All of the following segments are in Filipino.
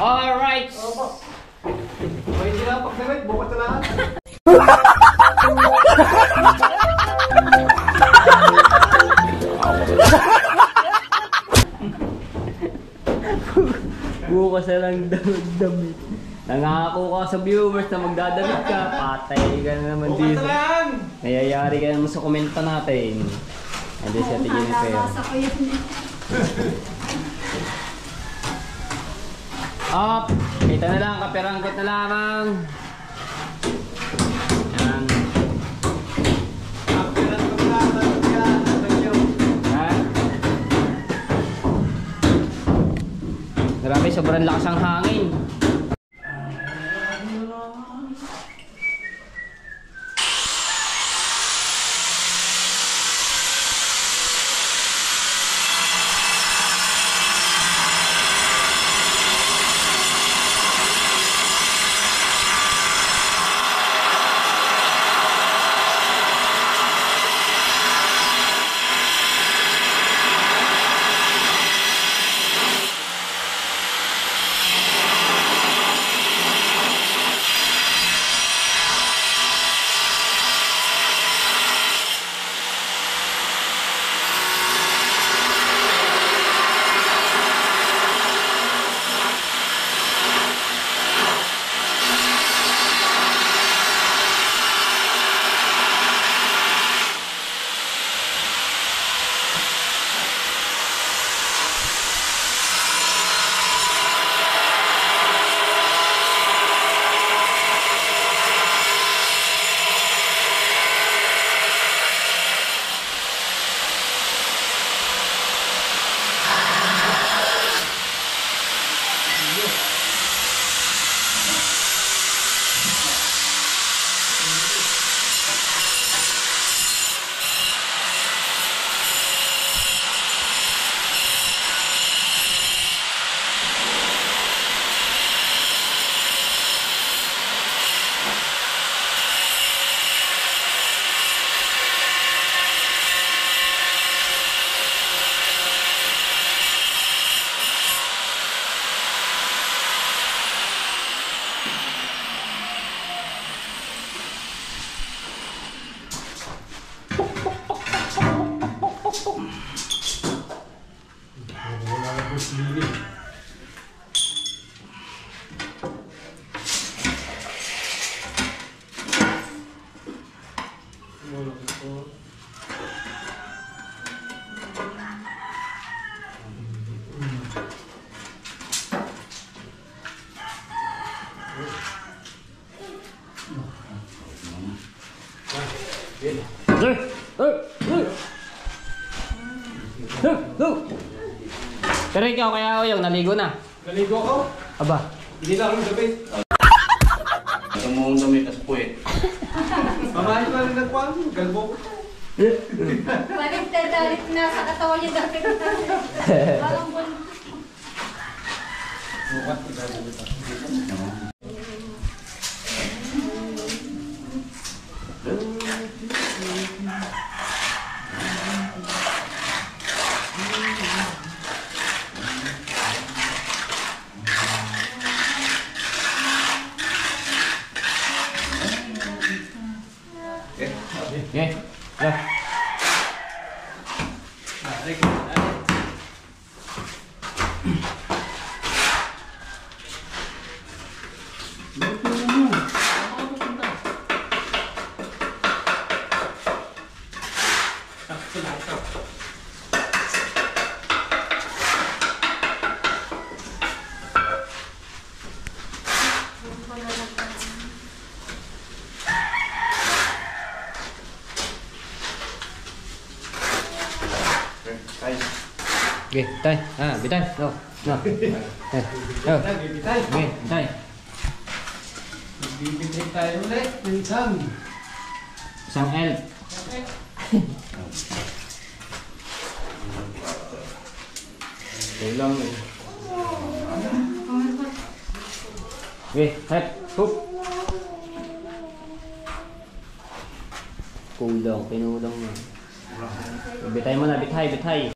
Alright! May hindi na pag-damit, bukas na lahat. Bukas na lang damit. Nangako ka sa viewers na magdadamit ka. Patay ka na naman dito. Bukas na lang! Nayayari ka naman sa komenta natin. Hindi siya tingin ni Pero. Up! Kita na lang, kaperanggot na lamang. Yan. Grabe, sobrang lakas ang hangin. Pero ikaw kaya Oyong, naligo na? Naligo ako? Aba. Hindi na ako nagdamit. Ito mo ang damit as puwet. Mamahin ko lang nagkuhan. Galbo ko. Dalit na sa katawan niya dati. Parang Bukas nagdadamit ako. Okay. Yeah. Okay, tay. Ah, bitay. No. No. No. Bibitay. Okay, tay. Bibitay tayo ulit. Minsan. Isang L. Kailang eh. Okay, head. Hoop. Kulang, pinulang mo. Bitay mo na, bitay, bitay.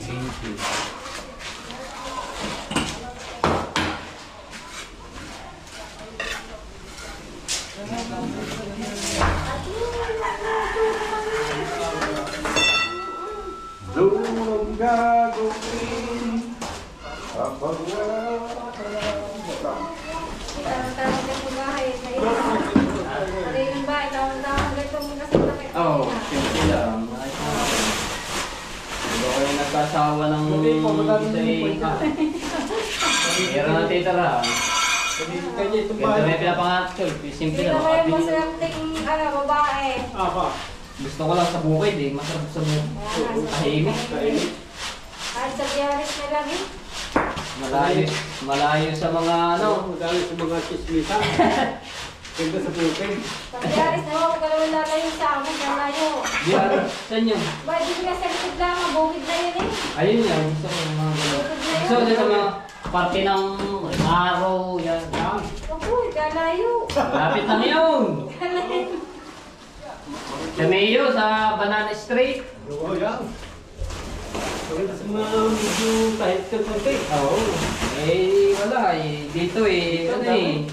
Thank you. Doon gagawin kapag wala. Tarang-tarang ka sa bahay. Pare yung bahay, tawang-tawang ganito muna sa takit. Oo, simple lang. Hindi ko kayo nagkasawa ng isa Meron na titira. Kanya itong Ganito bahay. may pinapangat ko. Simple Hindi lang. na kayo makabili. masarap babae. Apa? Gusto ko lang sa bukid eh. Masarap sa bukid. Tahimik. Kahit sa diaris na lang eh. Malayo sa mga ano. Madami sa mga chismisan. Ganda sa bukid. Sa diaris na huwag ka naman lalayo sa amin. Lalayo. Diyan, saan yun? Ba, di ko sa likod lang. Bukid na yun eh. Ayun yan. Gusto ko yung mga gano'n. Gusto ko din sa mga parte ng araw. Yan. Uy, lalayo. Lapit lang yun. Lalayo. Sa Mayo, sa Banana Street. Oo, yan. Ganda sa mga medyo kahit konti. Oo. Eh, wala eh. Dito eh, ano eh.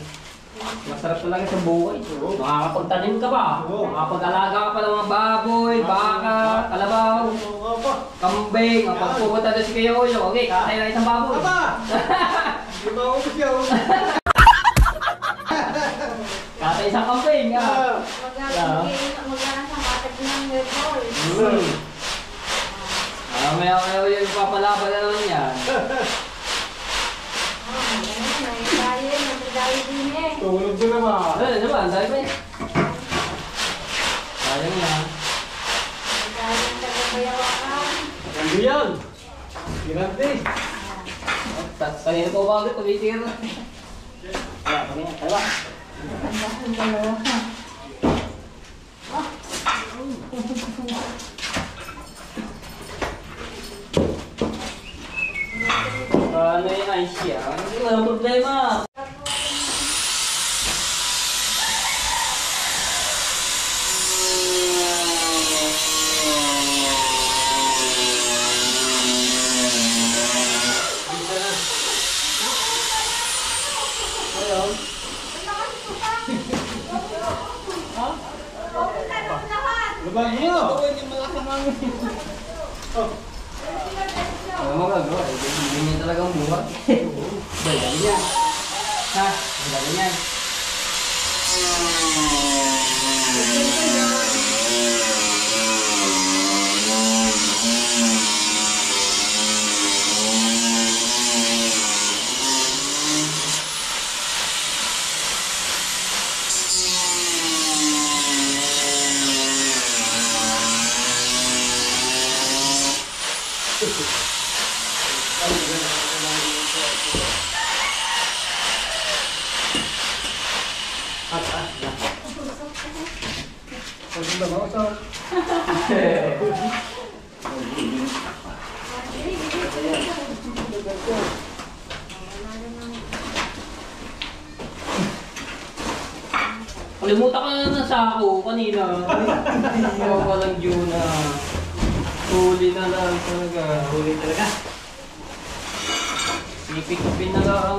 Masarap talaga sa buhay. Makakapagtanim ka pa. Makakapag-alaga ka pa ng mga baboy, baka, kalabaw, Oo pa. kambing. Kapag pumunta doon si Kuya Uyo, okay, kakay na isang baboy. Aba! Di ba ako siya? Kakay isang kambing. Ah. Magana sa matag ng ball. Maya kayo yung papalaban na naman yan. Tulog ko na ba? Ano naman, dahil ba yan? Sayang yan. Ganda yan. Girante. Kanina po ba agad, tumitir na. Wala, kanina, dalawa. Ano yung ice yan? Walang problema. Ayun. Labang niyo. Ano mo gagawa? Hindi niya talagang buhat. Dali niya. Ha? Dali niya. Pagod na ba ako sa... Kalimutan ka na ng sako kanina. Hindi ako walang due na. Huli na lang talaga. Huli talaga. Sipik-pin na lang.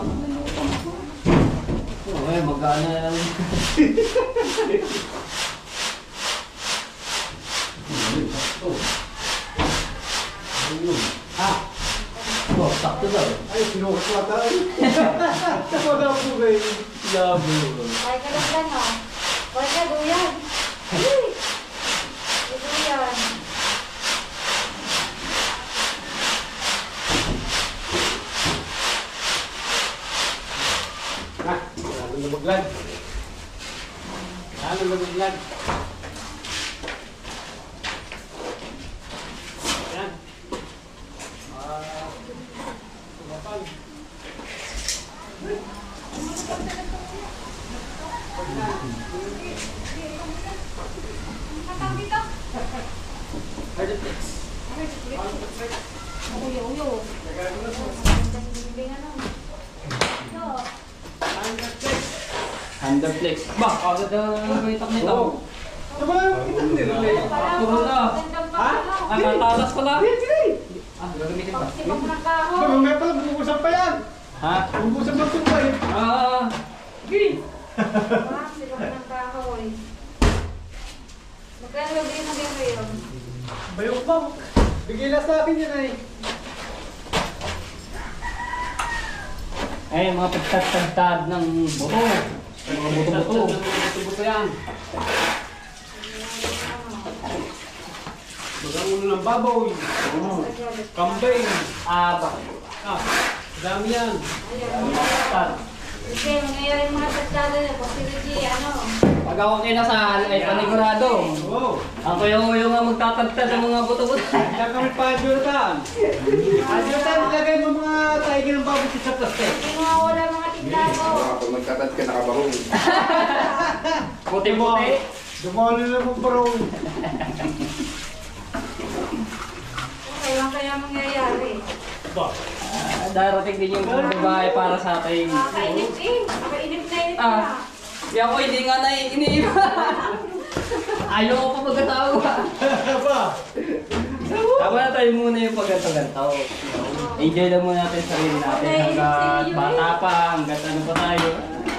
Okay, magkano na lang. Oh, sakto daw. Ay, sinukat ko ata ay. Wala po kayo. Labo. Kaya ka lang lang ha. Kaya ka duyan. Duyan. Ah, lalo na maglag. Lalo na maglag. Yan. Tumapan. Uyo. Underflex. Bah, agad ang itak nito. Oo. Diba? Hindi rin eh. Puro na. Ha? Nakatalas pala. Ah, gagamitin pa. Sibak ng kahoy. Mamaya pala, bubusan pa yan. Ha? Bubusan pa ito pa eh. Sige. Sibak ng kahoy. Magkano din mo din kayo? Bayo pa. Bigay na sa akin yan eh. Eh, mga pagtagtagtag ng buto. Mga buto-buto. Buto-buto yan. Bagang ulo ng baboy. Kambing. Aba. Dami yan. Kasi mangyayari yung mga tatsado niya. Kasi Reggie, ano? Pag ako kinasal, ay panigurado. Wow. Ako yung magtatagtag ng mga buto-buto. Kaya kami pa, Jonathan. Jonathan, ilagay mo mga taigi ng baboy sa plastic. Hindi mga wala mga tindado. Pag magtatad ka, nakabarong. Puti-puti. Dumalo na mo bro. Kaya mangyayari. Darating din yung babae para sa atin. Nakainip eh. Nakainip na inip na. Di ako hindi nga iniiba. Ayaw ko pa pagkatawa. Ba? Tama na tayo muna yung pagkatawa. Enjoy lang muna natin sa sarili natin hanggat bata pa, hanggat ano pa tayo.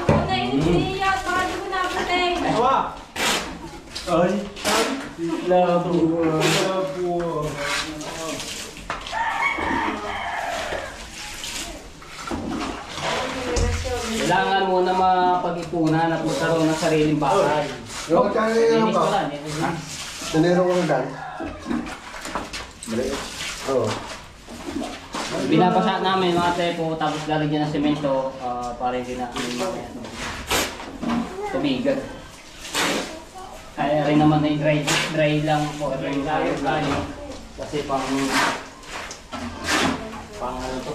Ako nainip niya. Baka di ko napatay. Awa. Ay, labo. Labo. Kailangan muna mapag-ipunan at magkaroon ng sariling bahay. Yung magkano yung Linis ba? ko lang. Dinero ko lang. Maliit. Oo. Binabasa namin mga tepo tapos lalagyan ng semento para hindi na tubigan. Kaya rin naman ay dry lang po. Dry lang. Kasi pang ano to.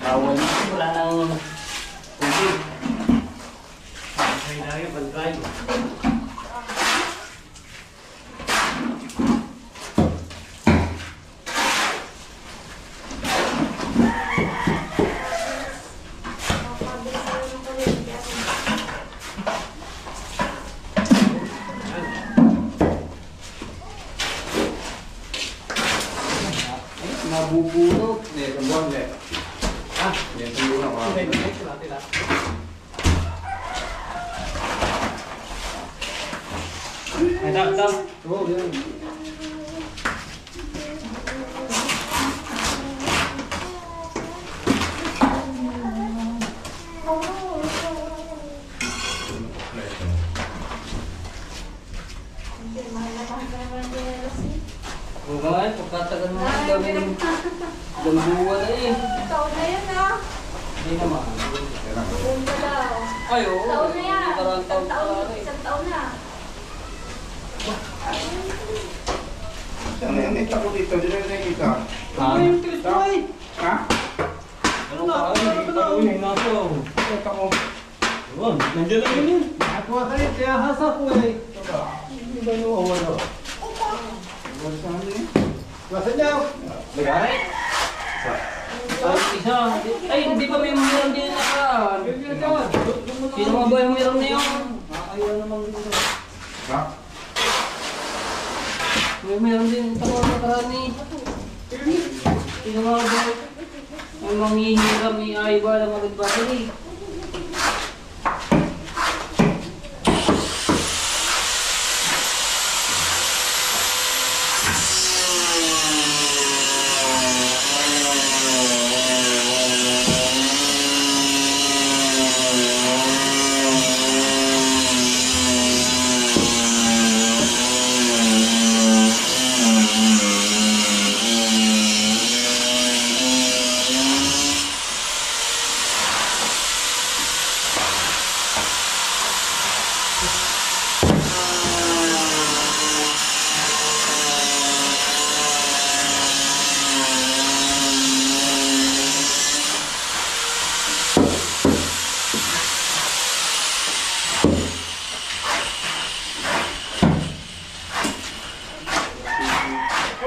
Bawal na. Wala nang tubig. Kailangan bantay. Nabubuno. Meron doon, le. Meron doon ako. Ay, dam. Oo, yan. Oo nga, pagkatagal mo ang daming buwan na eh. Taon na yan ah. Hindi naman. Buong ka daw. Ay, oo. Taon na yan. Parang taon pa lang eh. Isang taon na. Ano yan? Ito ko dito. Dito na nakikita. Ha? Yung tilis mo eh. Ha? Ano na? Ano na? Ito ko. Yun, nandiyan lang yun yun. Nakakuha ka rin, kaya hasa ko eh. Hindi ba yung awalo? Basta niya. Bagay? Ay, isa. Ay, hindi pa may umiram din na ka. Sino nga ba yung umiram na yun? Ayaw naman dito. Ha? May umiram din ito mga makarani. Sino nga ba? May manghihiram, may ayaw ba na magagbatali?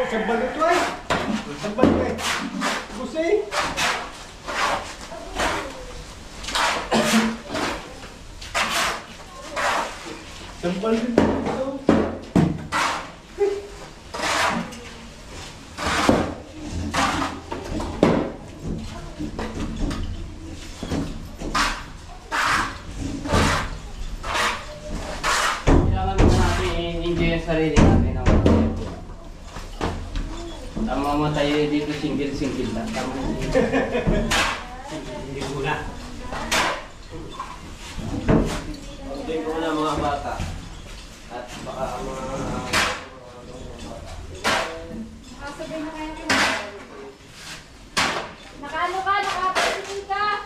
Sabal ito ay. Sabal ito ay. Busi. Sabal ito. sarili natin. Ang mamatay dito single lang. Tama na Hindi muna. Hindi ko muna mga bata. At baka mga... Nakasabay na kayo. Nakaano ka? Nakapagsitin ka?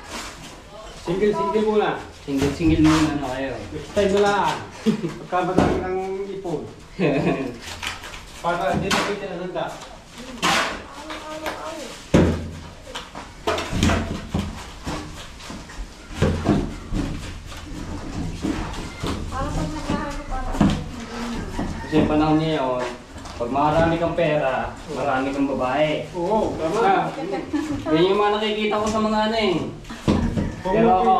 Single muna. Single muna na kayo. Next time na lang. Pagkamadami ng ipon. Para hindi na pwede na handa. Para pag naghahanap para Kasi panahon niya yun, pag marami kang pera, marami kang babae. Oo, tama. Yan yung mga nakikita ko sa mga ano eh. Pero ako,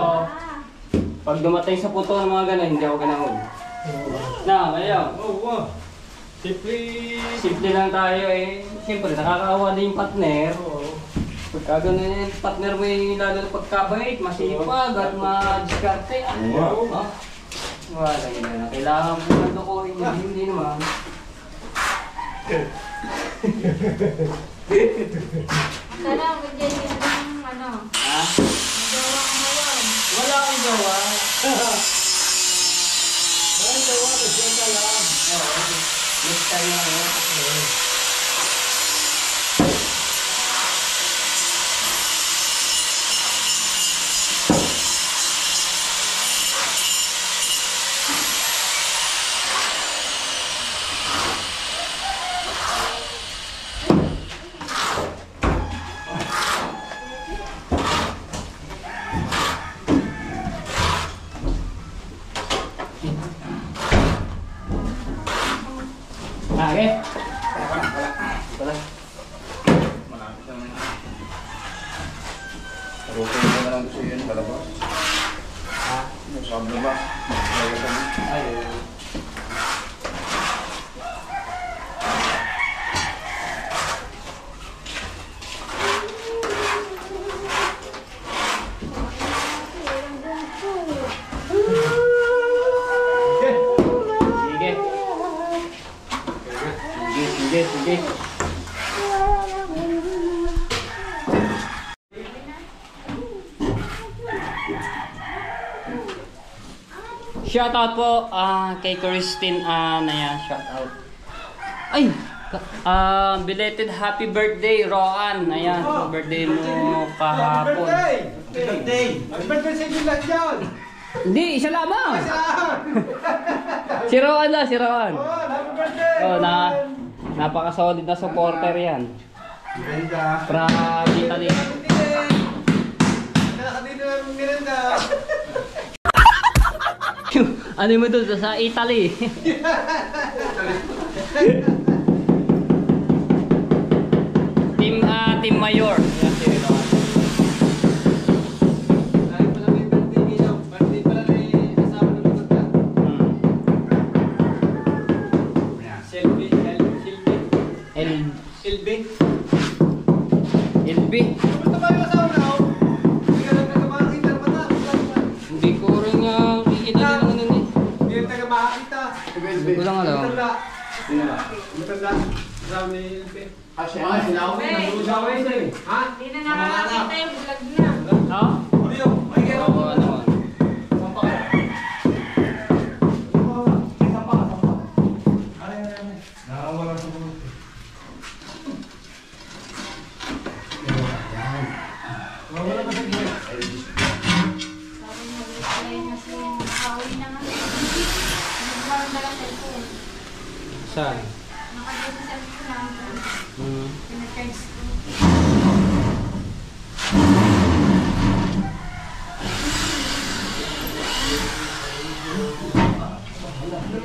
pag dumating sa punto ng mga gano'n, hindi ako ganoon. Na, ngayon. Oo. Simple lang tayo eh. Siyempre, nakakaawa din yung partner. Oo. Pagka gano'n yung partner mo yung lalo na pagkabait, masipag at ma-diskarte. Wow. Wala yun na. Kailangan mo ng lukuhin. Hindi naman. sana magdyan yun ng ano. Ha? Magawa ang hawan. Wala akong gawa. Ay, tawa. Nasyan ka lang. Next time na yun. Okay. Wala. Malapit na naman. Tarutin ko na lang gusto yun, palabas. Ha? Sa labas. Ay. Sige. Shout out po kay Christine Anaya. Shout out. Ay! Belated happy birthday, Roan. Ayan, birthday mo kahapon. Birthday! Happy birthday sa inyo lahat dyan! Hindi, isa lamang. Si Roan na, si Roan. Oh, happy birthday! Oh, napaka-solid na supporter yan. Miranda! From Italy. Kanina ng Miranda! Ano mo doon sa Italy? Team Mayor. Yan si Roan. Dahil pala may birthday niyo. Birthday pala na kasama ng maganda. Selby. LB. Basta ba yung asawa na ako? Hindi ka lang taga-makakita ng mata. Hindi ko rin kikita din ano nun eh. Hindi ka taga-makakita. Hindi ko lang alam. Matanda. Matanda. Asawa ni Elpe. Sila ako Asawa niya eh. Ha? Hindi na nakakakita yung vlog niya. Ha? Julio, may kaya Oo, ano man. Nakawala sa mga. Wala ka sa gilid. Sabi niya, reply na siya. Nakauwi na nga. Nagbawa na lang cellphone. Saan? Nakagay sa cellphone namin. Pinag-charge ko.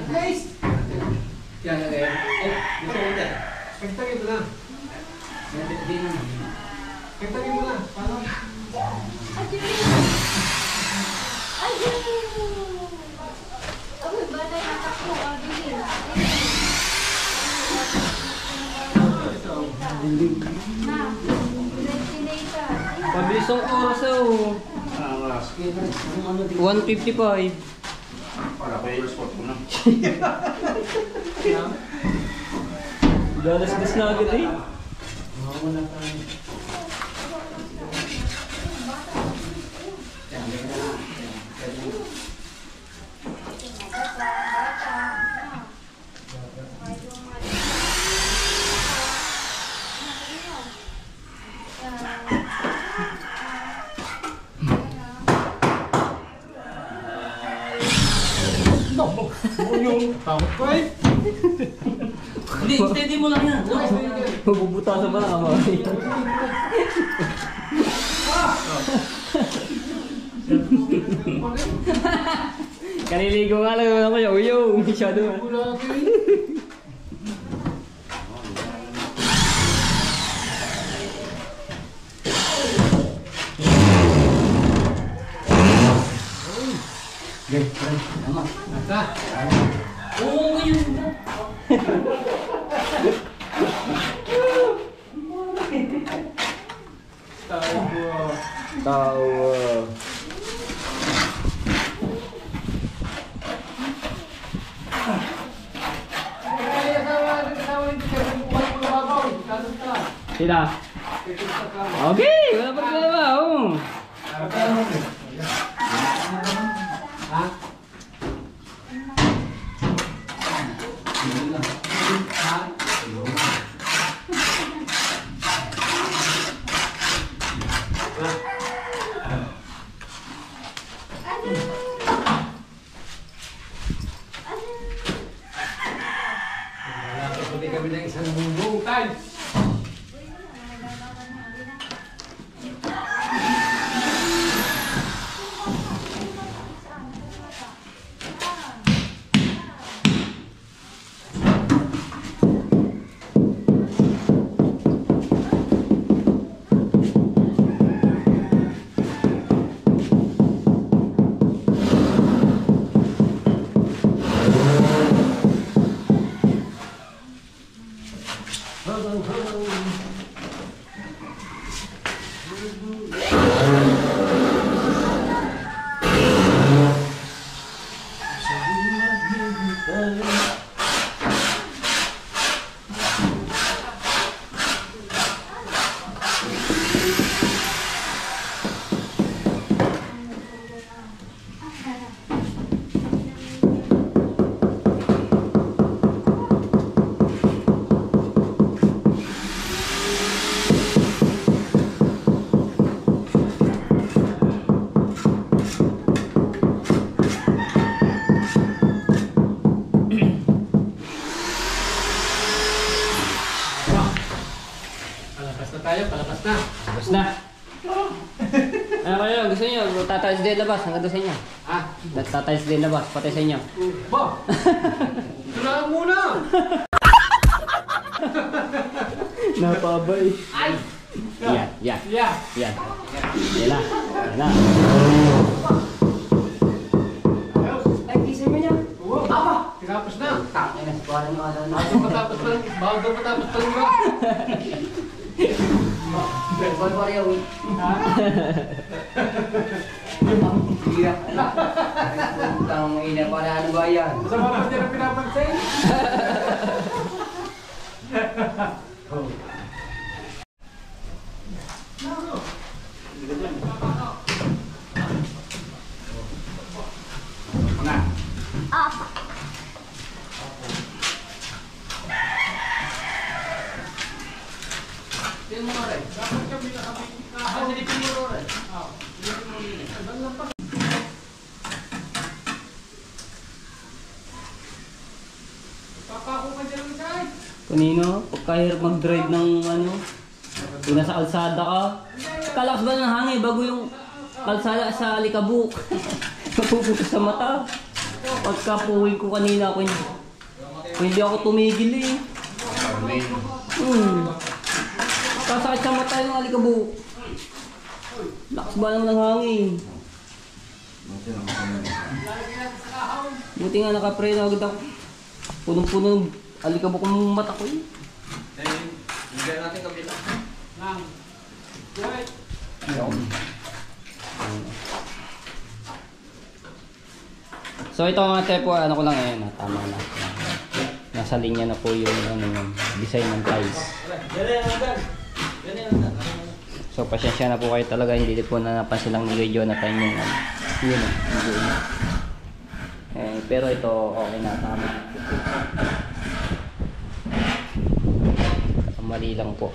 Guys! Yan na rin. Gusto ko dyan. Pagtagin mo na. Pagtagin mo na. Paano? Ako, ba na yung takbo? Bilhin. Na, ventilator. Pabilis ang oras oh. 1:55. Wala Ako yung spot mo na. Galas-gas na agad eh. Takot ko eh. Hindi, steady mo lang yan. Mabubutasan ba na kamay? Kaniligo nga lang ako yung uyo. Masyado nga. Oo, yun. Tawa. Sila. Okay, wala problema. Oh. Pati kami ng isang buong time. Palapas na. Tapos na. Ano kayo? Gusto nyo? Tatiles din labas. Hanggang doon sa inyo. Ha? Tatiles din labas. Pati sa inyo. Ba? Tulaan muna! Napabay. Ay! Yan. Yan. Yeah! Yan. Yan na. Yan na. Ay, kisay mo niya. Oo! Aba! Tinapos na! Tangin na. Parang mo ano na. Bago matapos pa lang. Bago matapos pa lang ba? Ball for you. Iyak. Putang ina para ano ba yan? Sa mga pati na pinapansin? Dapat kami silipin mo rin. Silipin mo rin. Papako ka dyan guys. Kanino? Pagkahirap mag-drive ng ano? Kung nasa kalsada ka. Kalakas ba ng hangin bago yung kalsada sa Alikabuk? Napuputo sa mata. Pagkapuwing ko kanina kung hindi ako tumigil eh. Kasakit sa mata yung Alikabuk. Lakas ba naman ng hangin? Buti nga nakapreno agad ako. Punong-puno ng Alikabuk ng mata ko eh. Hindi natin kabila. Nang. Right. So ito mga tepo, ano ko lang ngayon, tama na. Nasa linya na po yung yung design ng tiles. So pasensya na po kayo talaga, hindi po na napansin lang ni Kuya Jonathan yung yun pero ito okay na, tama. Mali lang po.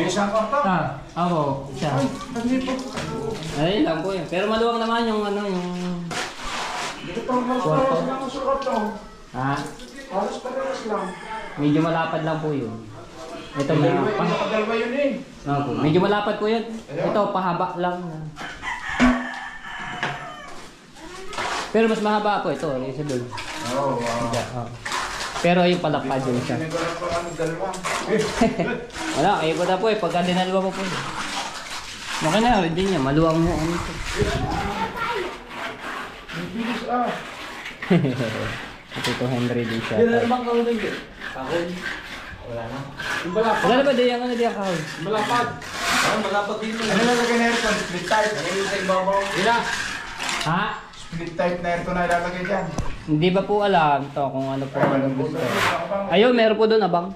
Isang kwarto. Ako, siya. Ay, lang po yun. Pero maluwang naman yung yung Dito pang halos lang ang kwarto. ha? Halos parehas lang. Medyo malapad lang po yun. Ito na. Nakadalwa yun eh. Opo. Medyo malapad po yun. Ito, pahaba lang. Pero mas mahaba po ito. Isa doon. Oo, wow. Oh. Pero yung palapad yun siya. Sinigurad ko ano, dalawa. Wala, kayo po na po eh. Pagka dinalwa ko po. Okay na, hindi niya. Maluwang mo. Ano ito? Bilis ah. Ito 200 din siya. bang kahon din? Kahon? Wala na. Yung balapad. Wala na ba di ang ano di ang kahon? Malapad. Malapad dito. Ano lalagay na aircon? Split type. Ano yung sa ibabaw? Hila. Ha? Split type na aircon na ilalagay dyan. Hindi ba po alam to kung ano po ang gusto? Ayun, meron po doon abang.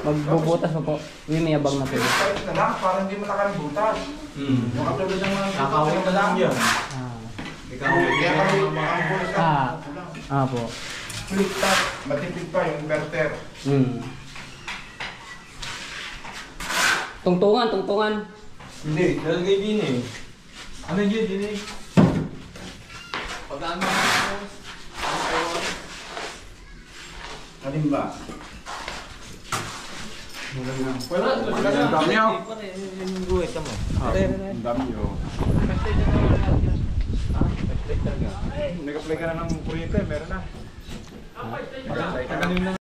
Magbubutas mo po. Uy, may abang na po. Split type na lang para hindi mo nakalibutas. Yung katulad ng mga Kakawin na lang yan. Ah. Kaya kami ang bulas Ah po. split type. Matipid pa yung inverter. Tungtungan. Hindi, nalagay din eh. Ano yun, din eh? Pagkaan mo Alin ba? wala. Ang dami oh. Yung guwit mo. Ang dami oh. Nag-apply ka na ng kuryente, meron na. Nag-apply ka na.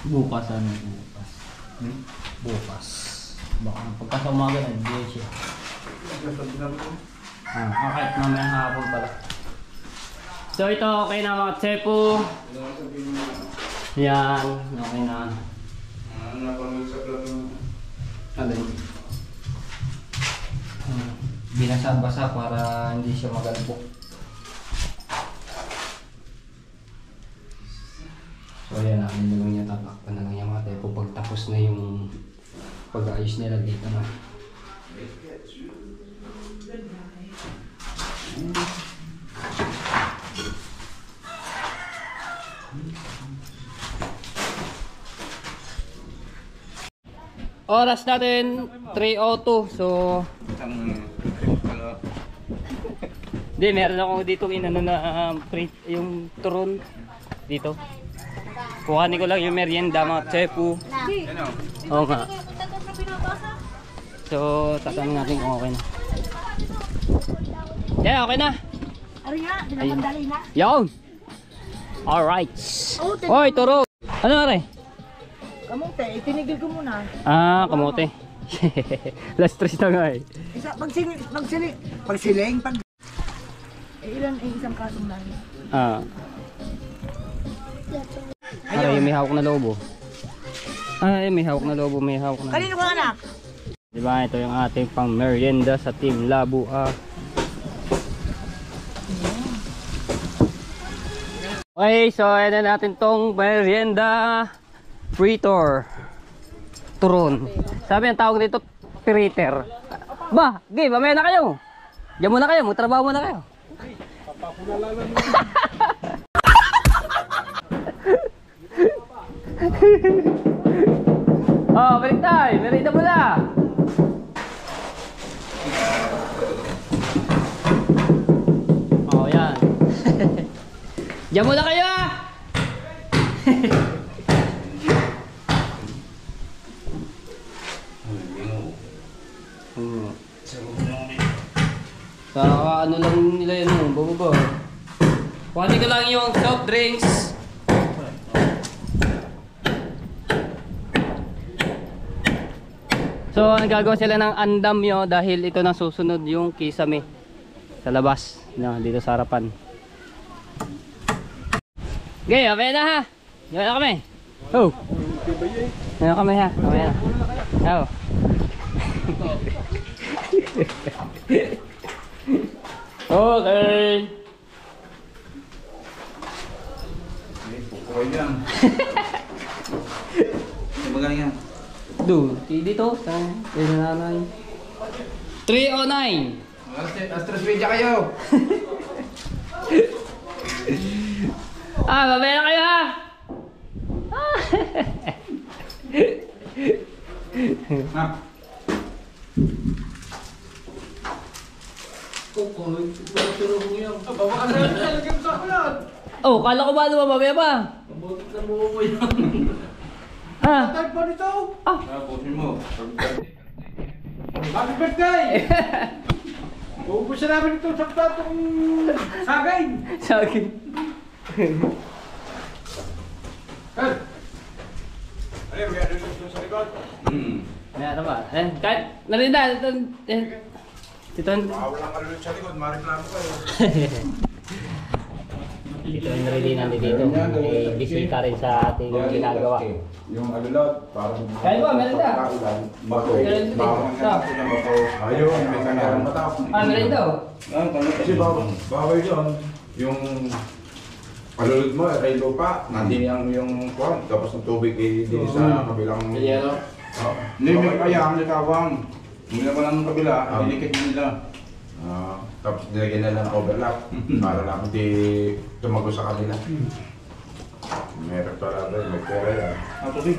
Bukas ano bukas? Bukas. Baka pagka sa umaga na, hindi siya. Kahit mamayang hapon pala. So ito, okay na mga tsepo. Yan, okay na. Ano yun? Binasa-basa para hindi siya magalbok. So yan, nilagay niya, tatakpan na lang yung mga tsepo pag tapos na yung pag-ayos nila dito na. Oras natin 3:02. So hindi, meron ako dito inano na print yung turon dito. Kuhanin ko lang yung merienda mga tsepu. Oo nga. So tatanungin natin kung okay na. Yeah, okay na. Ari nga, dinamandali na. Yon. Alright. Hoy, turo. Ano are? Kamote, itinigil ko muna. Ah, kamote. Last 3 na nga eh. Isa, pag... ilan ay isang kasong lang. Ah. Ay, may hawak na lobo. Ay, may hawak na lobo, may hawak na. Kanino ka anak? Diba, ito yung ating pang merienda sa Team Labu. Okay, so ayan na natin tong merienda fritter. Turon. Sabi ang tawag dito, fritter. Ba, di, mamaya na kayo. Diyan muna kayo, magtrabaho muna kayo. Oh, balik tayo. Merienda muna. Oh, yan. Diyan muna kayo ah. Sa ano lang nila yun, bababa. Kuhanin ko lang yung soft drinks. So, nagagawa sila ng andam yun dahil ito na susunod yung kisame sa labas, no, dito sa harapan. Okay, okay na ha. Yan na kami. Oh. Yan na kami ha. Okay na. Oh. Okay. Pukoy lang. Magaling yan. Doon, dito, sa nanay. 309. Astros media kayo. Ah, babaya kayo ha. Ha? Oh, kala ko ba babaya pa? Ha? Tag pa nito! Pusin mo. Happy birthday! Ubus na namin itong saktatong sagay! Sa akin. Hey! Ano yung meron dito sa likod? Meron ba? Kahit, narinda, ito, Walang kalulot sa likod, mareklamo kayo. Ito yung naridinan dito. May bisita rin sa ating ginagawa. Yung alulot, parang... Kaya ba, meron na? Bato. Meron din. Bato. Ayun, may kanyang mata. Ah, meron daw. Kasi bawal yun. Yung alulot mo, ay lupa, nandini ang yung kwan, tapos ng tubig din sa kabilang... Hindi, may kaya ang likawang. Hindi naman ang kabila, dinikit nila. Tapos nilagyan nila ng overlap para lang hindi tumago sa kanila. Meron pala ba, may pera yan. Tubig.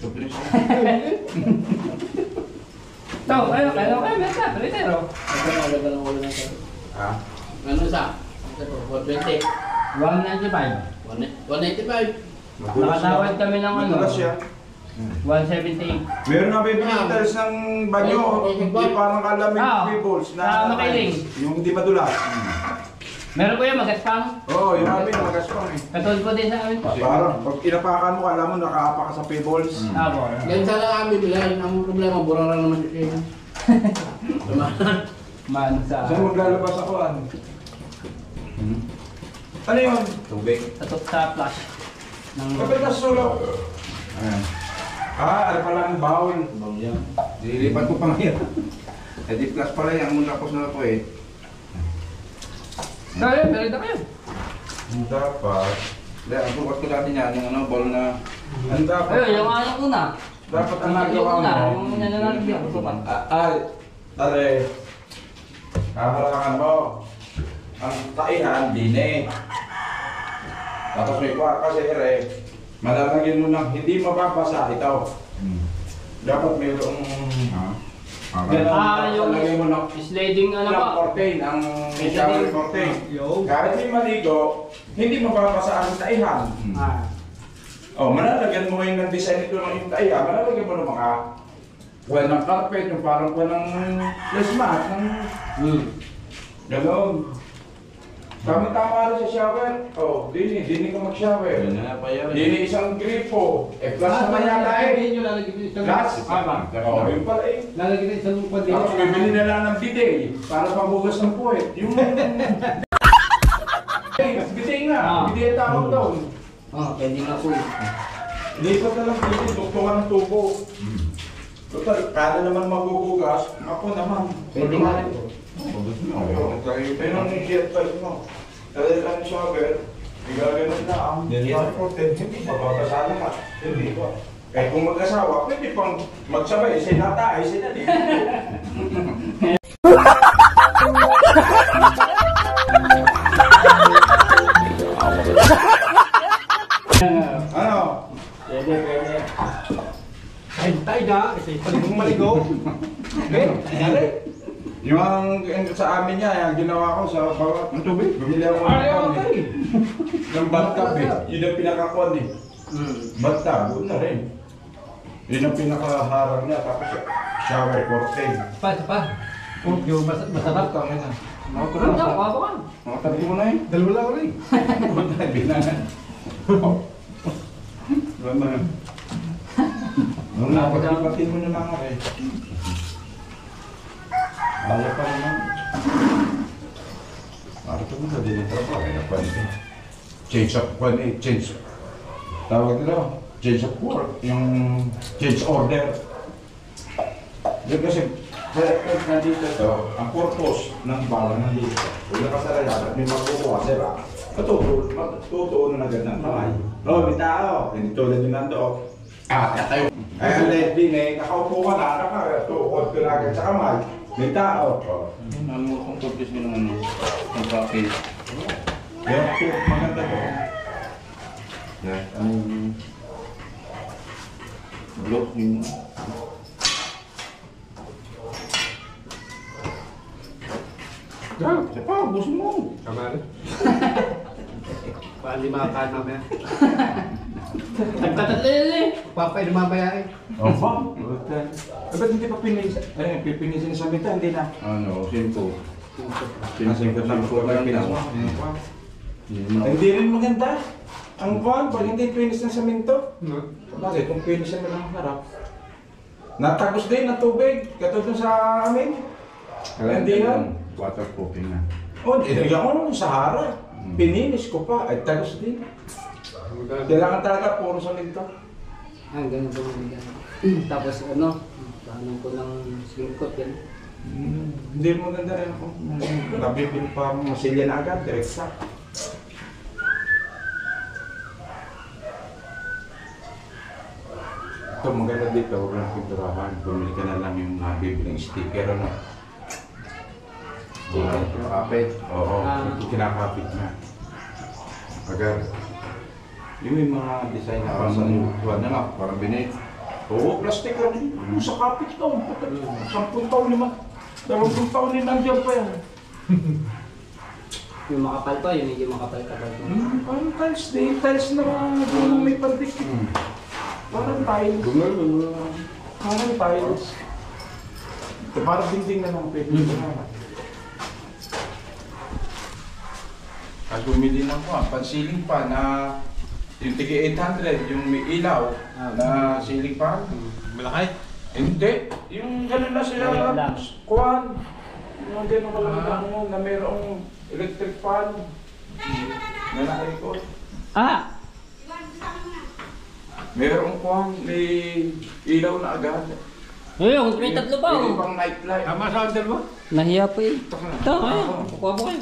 Surprise. So, kayo, meron na, pero Ha? Ano sa? 120. 195. 185. Nakatawad kami ng ano, Madulas siya. 178. Meron na pinitals ng banyo, hindi parang kalamig peoples sa Makiling. yung di madulas. Meron ko yan, magaspang. Oo, yung amin magaspang eh. Katulad po din sa amin po. Parang pag inapakan mo, alam mo nakaapa ka sa peoples. Apo. Ganyan sana kami bila. Ang problema, burara naman siya. Man sa... Saan maglalabas ako? Ano? Ano yun? Tubig. Sa flash. Ng... Kapit na sa sulok. Ayan. Ano pala ang bawal? Dilipat ko pa ngayon. Eh di plus pala yan, muna tapos na ako eh. Kaya, meron na kayo. Dapat. Ang bukas ko dati niyan, yung ano, ball na... Ang dapat. Ayun, yung ano una. Dapat ang Yung nagawa una, mo. yung nananagyan ko pa. Tare. Haharangan mo. Ang taihan, dine. Tapos may kuha kasi ere. Malalagyan mo ng hindi mababasa ito. Dapat mayroong... Yung Lagay mo ng sliding ano pa. curtain, ang shower curtain. Kahit may maligo, hindi mababasa ang taihan. Oh, malalagyan mo ngayon ng design ito ng taihan. Malalagyan mo ng mga kuha ng carpet, yung parang kuha ng plasmat, ng... Ganon. Tama-tama rin sa shower. Oh, dini ka mag-shower. Dini isang gripo. Plus naman yata eh. Plus? Oh, yun pala eh. Lalagyan na isang lupa din. Tapos bibili na lang ng bidet para panghugas ng puwet. Yung... bidet nga. Bidet tawag daw. Pwede nga po yun. Lipat na lang bidet. Tuktungan ng tubo. Total, kada naman maghuhugas. Ako naman. Pwede nga rin. Pero nung i-get mo. Dahil ang shower, igaganon na ang hindi mababasa lahat. Hindi ba? Eh kung mag-asawa, pwede pang magsabay, sinata, sila dito. Ano? Pwede. Tayo na, kasi paligong maligo. Okay, dali. Yung sa amin niya, yung ginawa ko sa bawat ng tubig, bumili ako ng bathtub eh. Yun ang pinakakuan eh. Bathtub, doon na rin. Yun ang pinakaharang niya, tapos shower curtain. Pa. Yung masarap ka ngayon. Makatabi mo na eh. Dalawa lang rin. Makatabi na nga. Lama. Nung napagpatin mo na mga eh. Ayaw pa naman. Parang ito mo na din yung trabaho. Kaya pa nito. Change. Tawag nila. Change of work. Yung change order. Yung kasi, nandito ito, ang purpose ng bala nandito. Kung nakasarayan at may magkukuha sila, tutuon na agad ng kamay. May tao. Hindi tulad yung nando. Tayo. Ay, ang din eh, nakaupo ka na, nakatuot ka na agad sa kamay. May tao. Ano kung purpose mo ng ng package? Yan po, maganda to. Yan, Block yung... Yan, pa, busin mo. Kamari. Paano di makakain mamaya? Nagtatatli. Papay na mamaya eh. Opo. Ba't hindi pa pipinisin sa mita? Hindi na. Ano, simple. Nasingkat lang po lang pinasok. Hindi rin maganda. Ang kuhan, pag hindi pinis ng semento. Bakit? Kung pinisin mo lang harap. Natagos din ng tubig. Katulad sa amin. Hindi yan. Waterproofing na. O, inigyan ko nung Sahara. Pininis ko pa. Ay, tagos din. Kailangan talaga puro semento. Ganun po. Tapos ano, paano ko ng slingkot yan. Hindi maganda rin ako. Nabibili pa masilya na agad. Direkta. Ito maganda dito, huwag lang pinturahan. Bumili ka na lang yung bibiling sticker, ano? Kapit. Oo, kinakapit na. Agad. Yung may mga design na parang sa na lang, parang binit. Oo, plastic lang. Yung sa kapit taon. 10 taon naman. 20 taon din nandiyan pa yan. Yung makapal pa, yung medyo makapal-kapal pa. Parang tiles din. Tiles na may pandik. Parang tiles. Parang tiles. Parang dingding na lang pwede na. At bumili ng pansiling pa na yung tigi 800, yung may ilaw na ceiling fan. Malaki? Hindi. Yung gano'n na sila. Lang. Kuhan. Yung gano'n ka lang mo na mayroong electric fan. Na naikot. Ah! Mayroong kuwang may ilaw na agad. Ayun, may tatlo pa Pwede oh. pang night light. Tama sa hotel mo? Nahiya pa eh. Ito ka na. Ito, ayun. Kukuha mo kayo.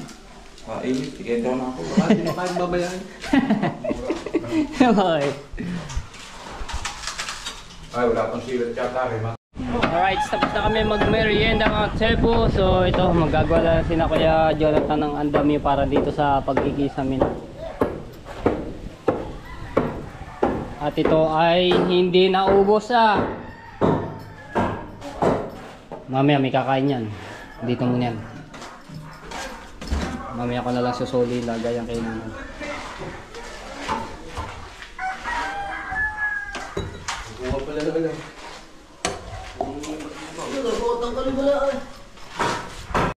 Init. Sige, ito na ako. Hindi na kayang babayaran. Okay. Ay, wala pang silat yata rin. Alright, tapos na kami mag-merienda mga Cebu. So ito, magagawa na sina Kuya Jonathan ng andami para dito sa pagkikisa namin. At ito ay hindi naubos ah. Mamaya may kakain yan. Dito muna yan. Mamaya ko na lang susuli, lagay ang kainan. Kuha pala na. Ano, tanggalin mo na.